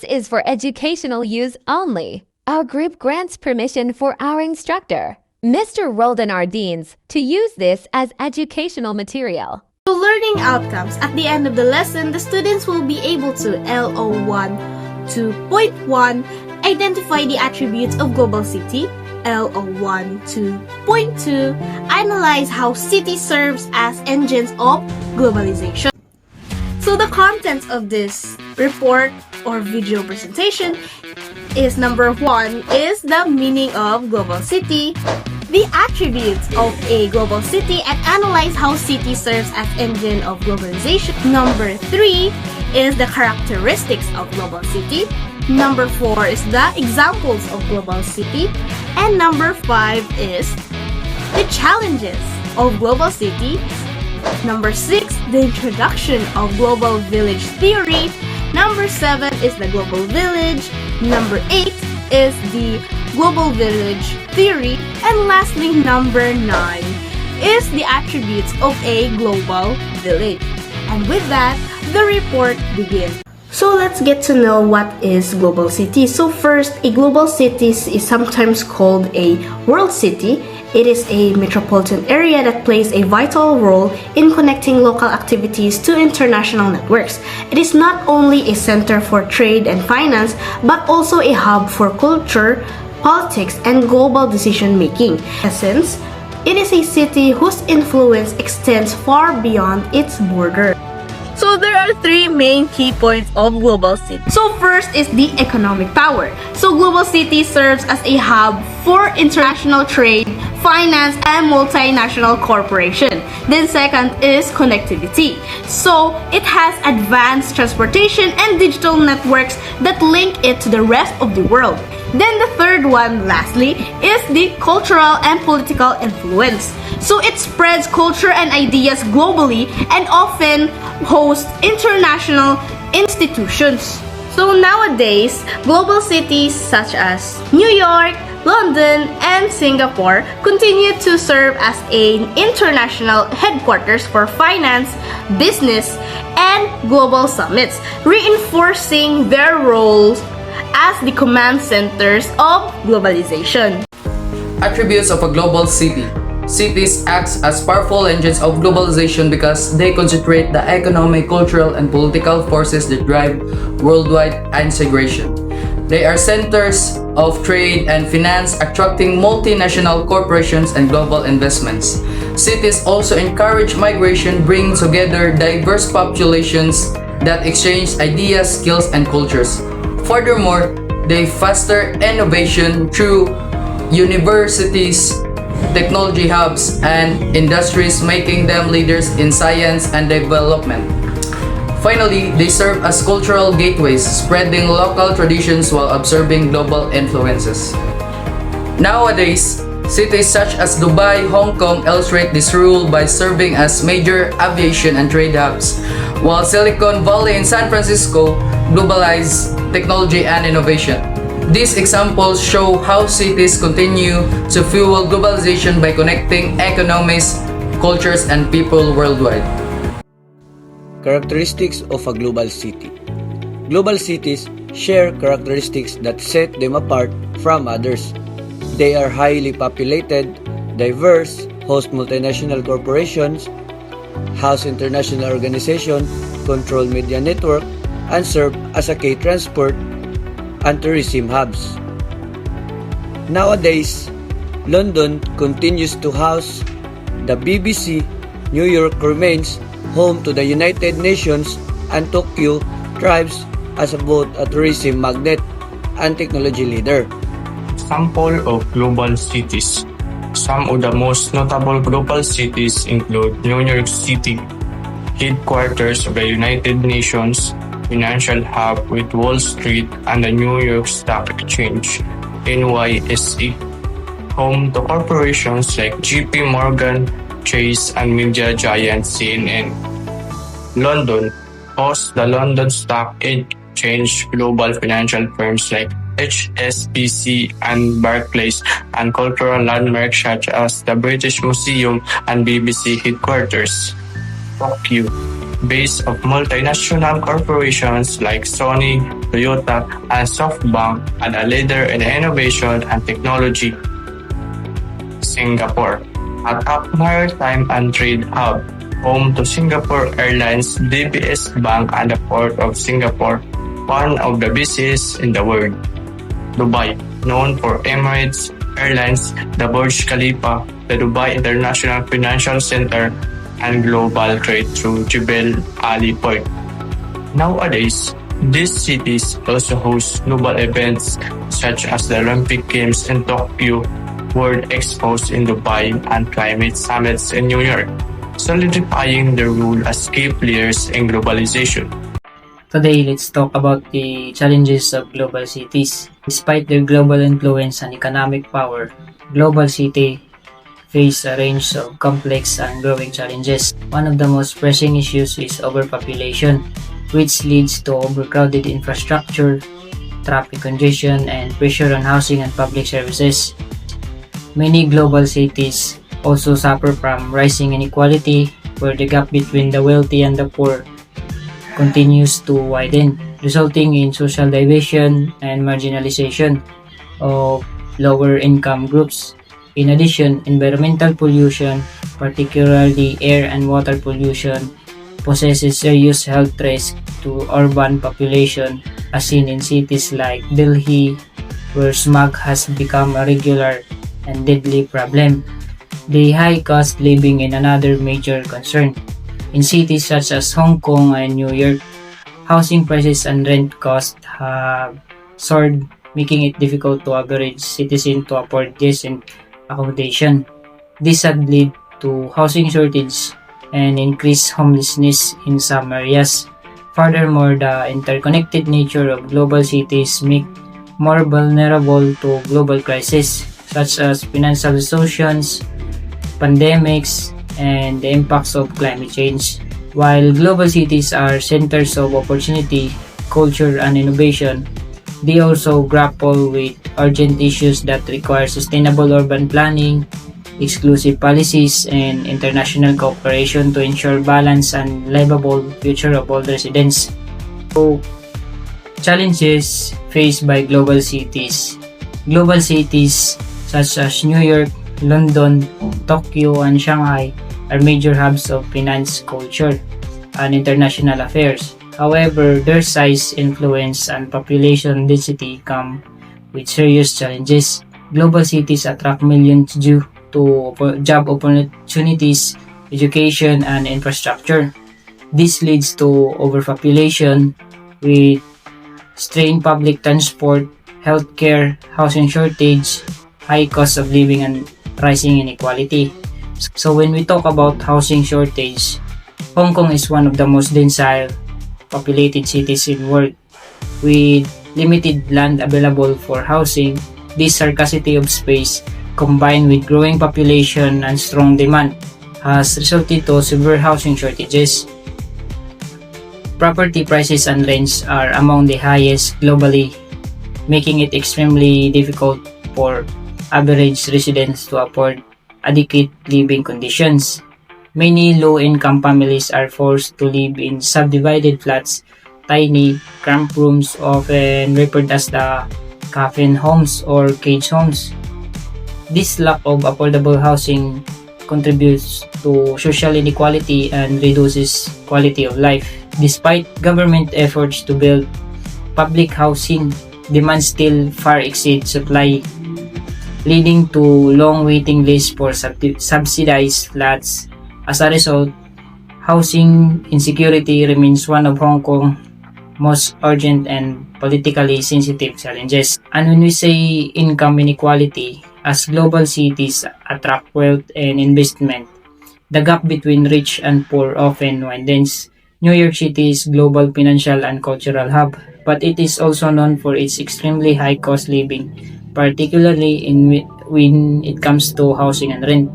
is for educational use only. Our group grants permission for our instructor, Mr. Roldan Ardines, to use this as educational material. So learning outcomes. At the end of the lesson, the students will be able to LO1 to point 1, identify the attributes of global city. LO1 to point 2, analyze how city serves as engines of globalization. So the contents of this report or video presentation is number 1 is the meaning of global city, the attributes of a global city, and analyze how city serves as engine of globalization. Number 3 is the characteristics of global city. Number 4 is the examples of global city. And number 5 is the challenges of global city. Number 6, the introduction of global village theory. Number 7 is the global village. Number 8 is the global village theory. And lastly, number 9 is the attributes of a global village. And with that, the report begins. So let's get to know what is global city. So first, a global city is sometimes called a world city. It is a metropolitan area that plays a vital role in connecting local activities to international networks. It is not only a center for trade and finance, but also a hub for culture, politics, and global decision-making. In essence, it is a city whose influence extends far beyond its border. So there are 3 main key points of global city. So first is the economic power. So global city serves as a hub for international trade, finance, and multinational corporation. Then second is connectivity. So it has advanced transportation and digital networks that link it to the rest of the world. Then the third one, lastly, is the cultural and political influence. So it spreads culture and ideas globally and often hosts international institutions. So nowadays, global cities such as New York, London, and Singapore continue to serve as an international headquarters for finance, business, and global summits, reinforcing their roles as the command centers of globalization. Attributes of a global city. Cities act as powerful engines of globalization because they concentrate the economic, cultural, and political forces that drive worldwide integration. They are centers of trade and finance, attracting multinational corporations and global investments. Cities also encourage migration, bringing together diverse populations that exchange ideas, skills, and cultures. Furthermore, they foster innovation through universities, technology hubs, and industries, making them leaders in science and development. Finally, they serve as cultural gateways, spreading local traditions while absorbing global influences. Nowadays, cities such as Dubai, Hong Kong illustrate this rule by serving as major aviation and trade hubs, while Silicon Valley and San Francisco globalize technology and innovation. These examples show how cities continue to fuel globalization by connecting economies, cultures, and people worldwide. Characteristics of a global city. Global cities share characteristics that set them apart from others. They are highly populated, diverse, host multinational corporations, house international organizations, control media network, and serve as a key transport and tourism hubs. Nowadays, London continues to house the BBC, New York remains home to the United Nations, and Tokyo thrives as both a tourism magnet and technology leader. Sample of global cities. Some of the most notable global cities include New York City, headquarters of the United Nations, financial hub with Wall Street and the New York Stock Exchange, NYSE, home to corporations like JP Morgan, Chase, and media giant CNN. London hosts the London Stock Exchange, global financial firms like HSBC and Barclays, and cultural landmarks such as the British Museum and BBC headquarters. Tokyo, base of multinational corporations like Sony, Toyota, and SoftBank, and a leader in innovation and technology. Singapore, a top maritime and trade hub, home to Singapore Airlines, DBS Bank, and the Port of Singapore, one of the busiest in the world. Dubai, known for Emirates Airlines, the Burj Khalifa, the Dubai International Financial Center, and global trade through Jebel Ali Port. Nowadays, these cities also host global events such as the Olympic Games in Tokyo, World Expos in Dubai, and climate summits in New York, solidifying their role as key players in globalization. Today, let's talk about the challenges of global cities. Despite their global influence and economic power, global cities face a range of complex and growing challenges. One of the most pressing issues is overpopulation, which leads to overcrowded infrastructure, traffic congestion, and pressure on housing and public services. Many global cities also suffer from rising inequality, where the gap between the wealthy and the poor continues to widen, resulting in social division and marginalization of lower income groups. In addition, environmental pollution, particularly air and water pollution, poses serious health risks to urban population, as seen in cities like Delhi, where smog has become a regular and deadly problem. The high cost living is another major concern. In cities such as Hong Kong and New York, housing prices and rent costs have soared, making it difficult to average citizen to afford decent accommodation. This had led to housing shortage and increased homelessness in some areas. Furthermore, the interconnected nature of global cities make more vulnerable to global crises such as financial distortions, pandemics, and the impacts of climate change. While global cities are centers of opportunity, culture, and innovation, they also grapple with urgent issues that require sustainable urban planning, exclusive policies, and international cooperation to ensure balance and livable future of all residents. So, challenges faced by global cities. Global cities such as New York, London, Tokyo, and Shanghai are major hubs of finance, culture, and international affairs. However, their size, influence, and population density come with serious challenges. Global cities attract millions due to job opportunities, education, and infrastructure. This leads to overpopulation with strained public transport, healthcare, housing shortage, high cost of living, and rising inequality. So when we talk about housing shortage, Hong Kong is one of the most densely populated cities in the world. With limited land available for housing, this scarcity of space, combined with growing population and strong demand, has resulted to severe housing shortages. Property prices and rents are among the highest globally, making it extremely difficult for average residents to afford adequate living conditions. Many low-income families are forced to live in subdivided flats, tiny, cramped rooms often referred as the coffin homes or cage homes. This lack of affordable housing contributes to social inequality and reduces quality of life. Despite government efforts to build public housing, demand still far exceeds supply, leading to long waiting lists for subsidized flats. As a result, housing insecurity remains one of Hong Kong's most urgent and politically sensitive challenges. And when we say income inequality, as global cities attract wealth and investment, the gap between rich and poor often widens. New York City is global financial and cultural hub, but it is also known for its extremely high cost living, particularly when it comes to housing and rent.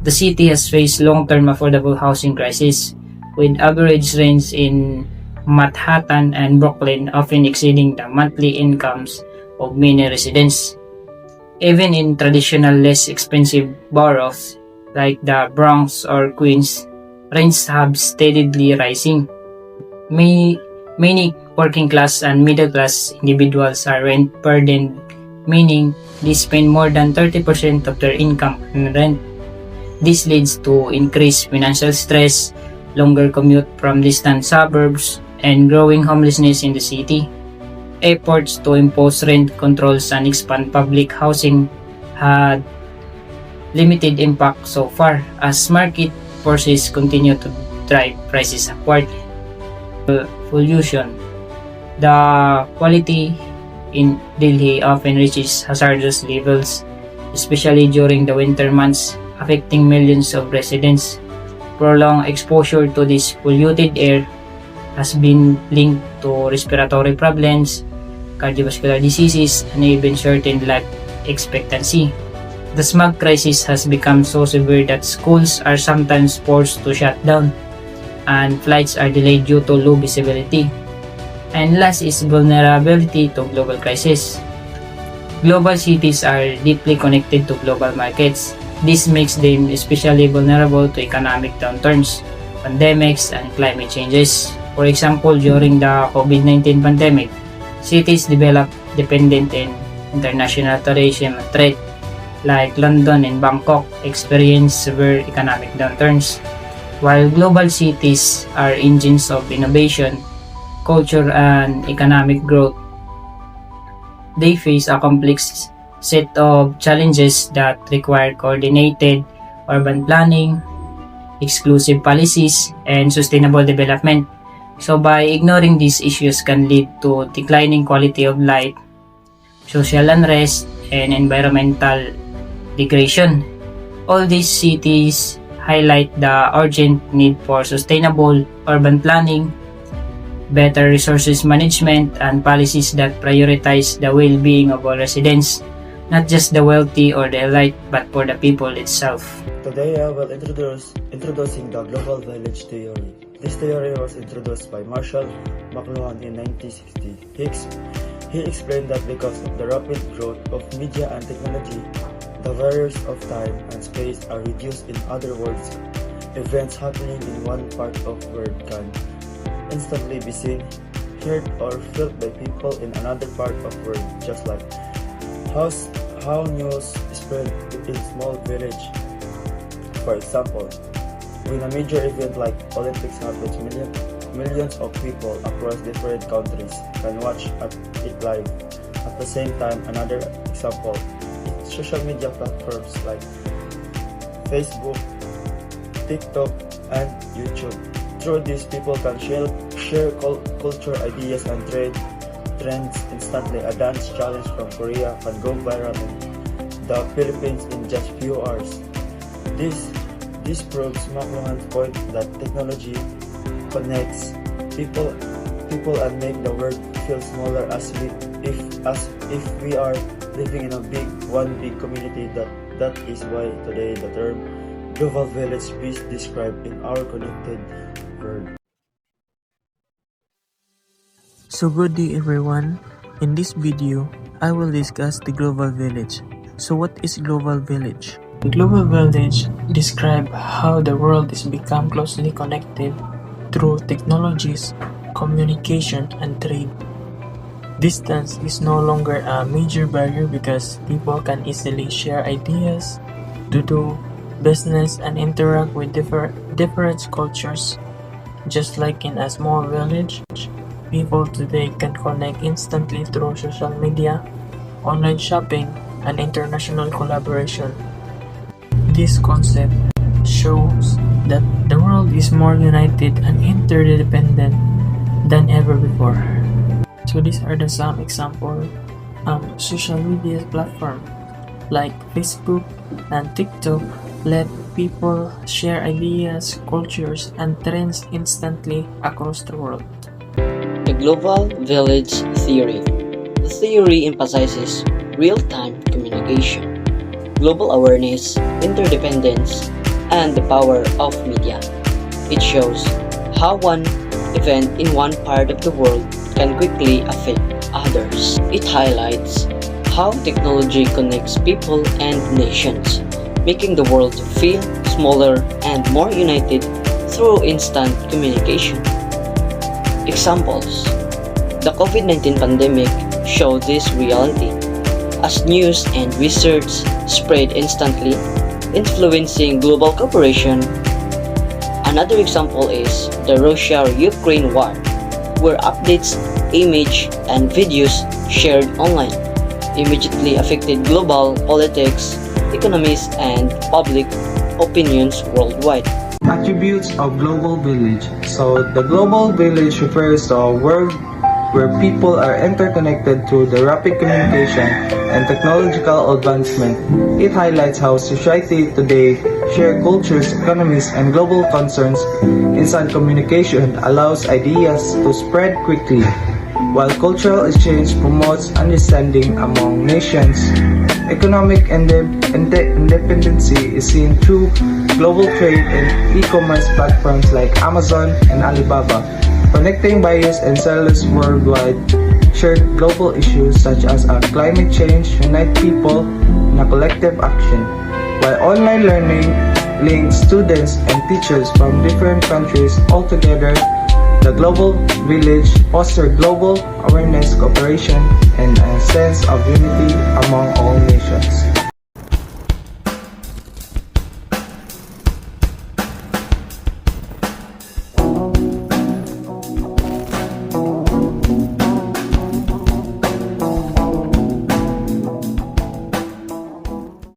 The city has faced long-term affordable housing crisis, with average rents in Manhattan and Brooklyn often exceeding the monthly incomes of many residents. Even in traditional less expensive boroughs like the Bronx or Queens, rents have steadily rising. Many Working class and middle class individuals are rent burdened, meaning they spend more than 30% of their income on rent. This leads to increased financial stress, longer commute from distant suburbs, and growing homelessness in the city. Efforts to impose rent controls and expand public housing had limited impact so far as market forces continue to drive prices upward. Pollution. The quality in Delhi often reaches hazardous levels, especially during the winter months, affecting millions of residents. Prolonged exposure to this polluted air has been linked to respiratory problems, cardiovascular diseases, and even shortened life expectancy. The smog crisis has become so severe that schools are sometimes forced to shut down, and flights are delayed due to low visibility. And last is vulnerability to global crisis. Global cities are deeply connected to global markets. This makes them especially vulnerable to economic downturns, pandemics, and climate changes. For example, during the COVID-19 pandemic, cities developed dependent in international tourism trade, like London and Bangkok, experienced severe economic downturns. While global cities are engines of innovation, culture, and economic growth, they face a complex set of challenges that require coordinated urban planning, exclusive policies, and sustainable development. So by ignoring these issues can lead to declining quality of life, social unrest, and environmental degradation. All these cities highlight the urgent need for sustainable urban planning, better resources management, and policies that prioritize the well-being of all residents, not just the wealthy or the elite, but for the people itself. Today I will introducing the Global Village Theory. This theory was introduced by Marshall McLuhan in 1960. He explained that because of the rapid growth of media and technology, the barriers of time and space are reduced. In other words, events happening in one part of the world can instantly be seen, heard, or felt by people in another part of the world, just like how news spread in small village. For example, when a major event like Olympics happens, millions of people across different countries can watch it live. At the same time, another example, social media platforms like Facebook, TikTok, and YouTube. Through this, people can share culture, ideas, and trends instantly. A dance challenge from Korea can go viral in the Philippines in just few hours. This proves McLuhan's point that technology connects people and make the world feel smaller as if we are living in one big community. That is why today the term global village is described in our connected world. So good day everyone. In this video, I will discuss the global village. So what is global village? Global village describe how the world is become closely connected through technologies, communication, and trade. Distance is no longer a major barrier because people can easily share ideas, to do business, and interact with different cultures. Just like in a small village, people today can connect instantly through social media, online shopping, and international collaboration. This concept shows that the world is more united and interdependent than ever before. So these are some example social media platform like Facebook and TikTok let people share ideas, cultures, and trends instantly across the world. The Global Village Theory. The theory emphasizes real-time communication, global awareness, interdependence, and the power of media. It shows how one event in one part of the world can quickly affect others. It highlights how technology connects people and nations, making the world feel smaller and more united through instant communication. Examples: The COVID-19 pandemic showed this reality, as news and research spread instantly, influencing global cooperation. Another example is the Russia-Ukraine war, where updates, images, and videos shared online immediately affected global politics, economies, and public opinions worldwide. Attributes of global village. So the global village refers to a world where people are interconnected through the rapid communication and technological advancement. It highlights how society today share cultures, economies, and global concerns. Instant communication allows ideas to spread quickly, while cultural exchange promotes understanding among nations. Economic independency is seen through global trade and e-commerce platforms like Amazon and Alibaba, connecting buyers and sellers worldwide. Shared global issues such as climate change unite people in a collective action, while online learning links students and teachers from different countries all together. The global village fosters global awareness, cooperation, and a sense of unity among all nations.